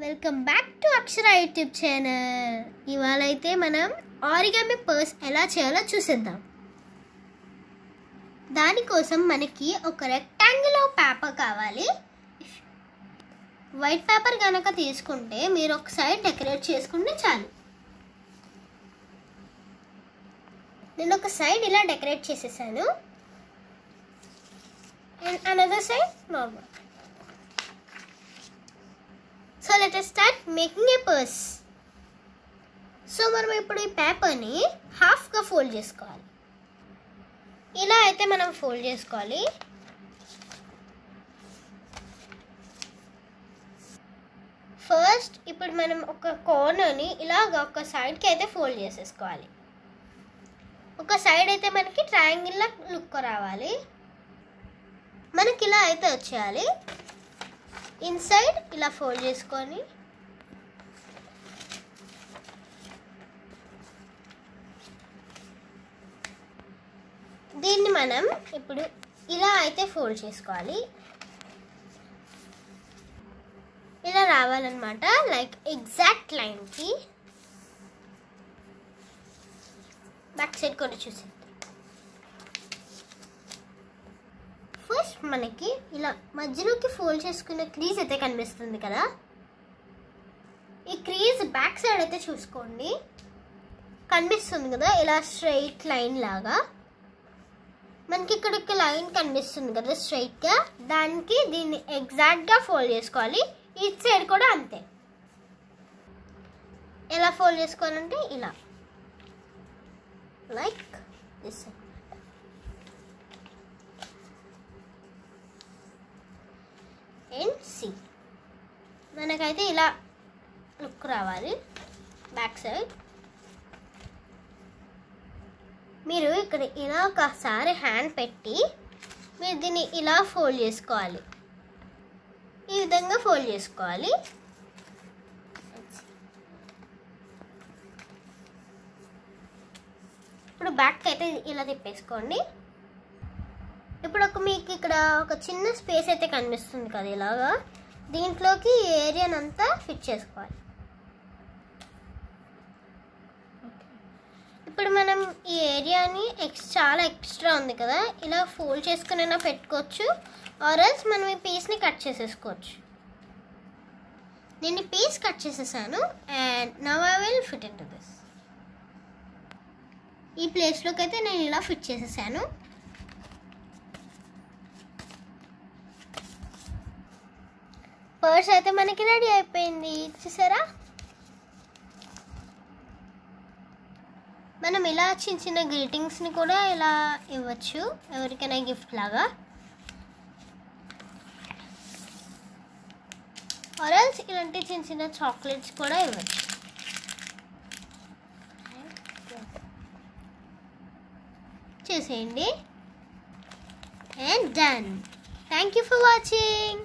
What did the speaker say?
Welcome back to Akshara YouTube channel. ఇవాళ అయితే మనం ఆరిగామి పర్స్ ఎలా చేయాలో చూసేద్దాం. దానికోసం మనకి ఒక రెక్టాంగిల్ పేపర్ కావాలి. వైట్ పేపర్ కనుక తీసుకుంటే మీరు ఒక సైడ్ డెకరేట్ చేసుకుంటే చాలు. నేను ఒక సైడ్ ఇలా డెకరేట్ చేసేసాను and another side normal. So let us start making a purse. So మనం ఇప్పుడు ఈ పేపర్ని హాఫ్గా ఫోల్డ్ చేసుకోవాలి. ఇలా అయితే మనం ఫోల్డ్ చేసుకోవాలి. ఫస్ట్ ఇప్పుడు మనం ఒక కార్నర్ని ఇలాగ ఒక సైడ్కి అయితే ఫోల్డ్ చేసేసుకోవాలి. ఒక సైడ్ అయితే మనకి ట్రయాంగిల్ లుక్ రావాలి. మనకి ఇలా అయితే వచ్చేయాలి. ఇన్సైడ్ ఇలా ఫోల్డ్ చేసుకొని దీన్ని మనం ఇప్పుడు ఇలా అయితే ఫోల్డ్ చేసుకోవాలి. ఇలా రావాలన్నమాట, లైక్ ఎగ్జాక్ట్ లైన్కి. బ్యాక్ సైడ్ కూడా చూసేద్దాం. ఫస్ట్ మనకి ఇలా మధ్యలోకి ఫోల్డ్ చేసుకున్న క్రీజ్ అయితే కనిపిస్తుంది కదా, ఈ క్రీజ్ బ్యాక్ సైడ్ అయితే చూసుకోండి, కనిపిస్తుంది కదా ఇలా స్ట్రైట్ లైన్ లాగా. మనకి ఇక్కడ ఒక లైన్ కనిపిస్తుంది కదా స్ట్రైట్గా, దానికి దీన్ని ఎగ్జాక్ట్గా ఫోల్డ్ చేసుకోవాలి. ఇటు సైడ్ కూడా అంతే. ఎలా ఫోల్డ్ చేసుకోవాలంటే ఇలా, లైక్ దిస్. అండ్ సి మనకైతే ఇలా లుక్ రావాలి బ్యాక్ సైడ్. మీరు ఇక్కడ ఇలా ఒకసారి హ్యాండ్ పెట్టి మీరు దీన్ని ఇలా ఫోల్డ్ చేసుకోవాలి. ఈ విధంగా ఫోల్డ్ చేసుకోవాలి. ఇప్పుడు బ్యాక్ అయితే ఇలా తిప్పేసుకోండి. ఇప్పుడు మీకు ఇక్కడ ఒక చిన్న స్పేస్ అయితే కనిపిస్తుంది కదా ఇలాగా, దీంట్లోకి ఈ ఏరియానంతా ఫిట్ చేసుకోవాలి. ఇప్పుడు మనం ఈ ఏరియాని చాలా ఎక్స్ట్రా ఉంది కదా, ఇలా ఫోల్డ్ చేసుకునైనా పెట్టుకోవచ్చు, ఆర్ఎల్స్ మనం ఈ పీస్ని కట్ చేసేసుకోవచ్చు. నేను ఈ పీస్ కట్ చేసేసాను and now I will fit in to this. ఈ ప్లేస్లోకి అయితే నేను ఇలా ఫిట్ చేసేసాను. పర్స్ అయితే మనకి రెడీ అయిపోయింది, చూసారా. మనం ఇలా చిన్న చిన్న గ్రీటింగ్స్ని కూడా ఇలా ఇవ్వచ్చు ఎవరికైనా గిఫ్ట్ లాగా, ఆర్ఎల్స్ ఇలాంటి చిన్న చిన్న చాక్లెట్స్ కూడా ఇవ్వచ్చు. చేసేయండి and done. Thank you for watching.